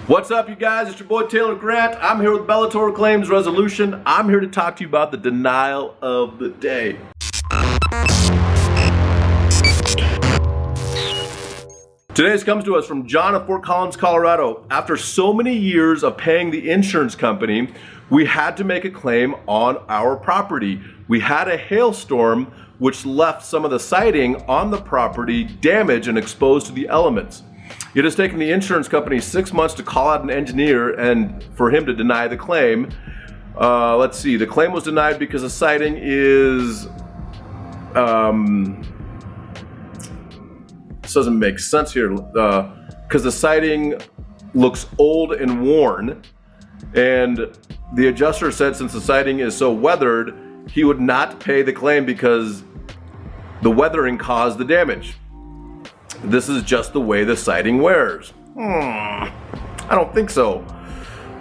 What's up, you guys? It's your boy Taylor Grant. I'm here with Bellator Claims Resolution. I'm here to talk to you about the denial of the day. Today's comes to us from John of Fort Collins, Colorado. After so many years of paying the insurance company, we had to make a claim on our property. We had a hailstorm which left some of the siding on the property damaged and exposed to the elements. It has taken the insurance company 6 months to call out an engineer and for him to deny the claim. Let's see, the claim was denied because the siding is, this doesn't make sense here, because the siding looks old and worn, and the adjuster said since the siding is so weathered, he would not pay the claim because the weathering caused the damage. This is just the way the siding wears. I don't think so.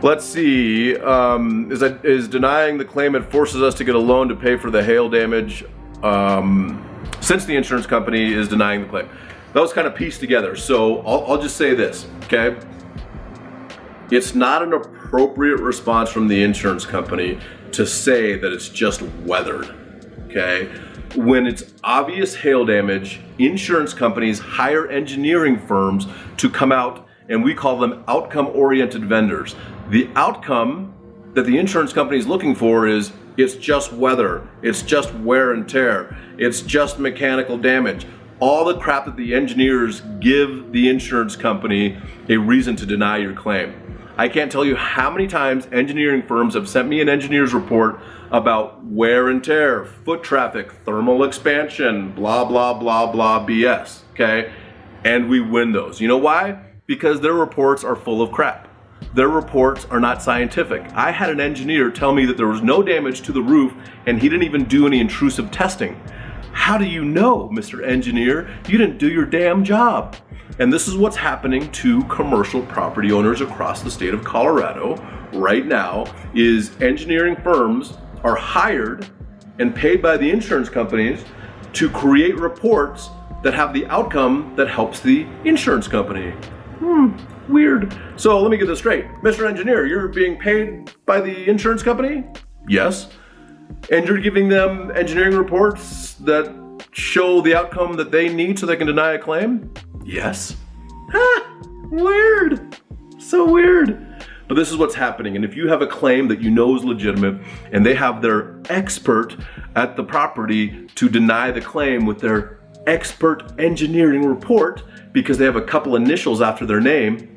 Let's see. Is denying the claim, it forces us to get a loan to pay for the hail damage since the insurance company is denying the claim. That was kind of pieced together. So I'll just say this, okay? It's not an appropriate response from the insurance company to say that it's just weathered, okay? When it's obvious hail damage, insurance companies hire engineering firms to come out, and we call them outcome-oriented vendors. The outcome that the insurance company is looking for is it's just weather, it's just wear and tear, it's just mechanical damage. All the crap that the engineers give the insurance company a reason to deny your claim. I can't tell you how many times engineering firms have sent me an engineer's report about wear and tear, foot traffic, thermal expansion, blah, blah, blah, blah, BS, okay? And we win those. You know why? Because their reports are full of crap. Their reports are not scientific. I had an engineer tell me that there was no damage to the roof and he didn't even do any intrusive testing. How do you know, Mr. Engineer? You didn't do your damn job. And this is what's happening to commercial property owners across the state of Colorado right now, is engineering firms are hired and paid by the insurance companies to create reports that have the outcome that helps the insurance company. Weird. So let me get this straight. Mr. Engineer, you're being paid by the insurance company? Yes. And you're giving them engineering reports that show the outcome that they need so they can deny a claim? Yes. Weird. So weird. But this is what's happening. And if you have a claim that you know is legitimate and they have their expert at the property to deny the claim with their expert engineering report because they have a couple initials after their name,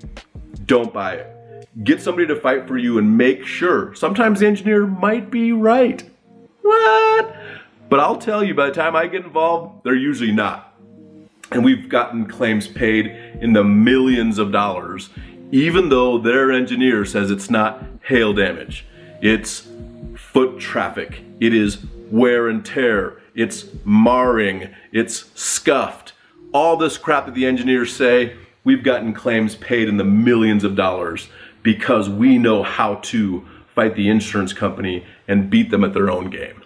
don't buy it. Get somebody to fight for you and make sure. Sometimes the engineer might be right. What? But I'll tell you, by the time I get involved, they're usually not. And we've gotten claims paid in the millions of dollars, even though their engineer says it's not hail damage. It's foot traffic. It is wear and tear. It's marring. It's scuffed. All this crap that the engineers say, we've gotten claims paid in the millions of dollars because we know how to fight the insurance company and beat them at their own game.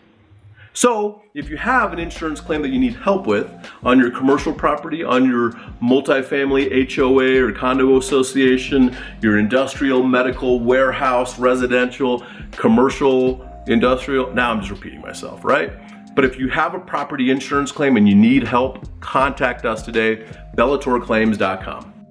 So if you have an insurance claim that you need help with on your commercial property, on your multifamily HOA or condo association, your industrial, medical, warehouse, residential, commercial, industrial, now I'm just repeating myself, right? But if you have a property insurance claim and you need help, contact us today, bellatorclaims.com.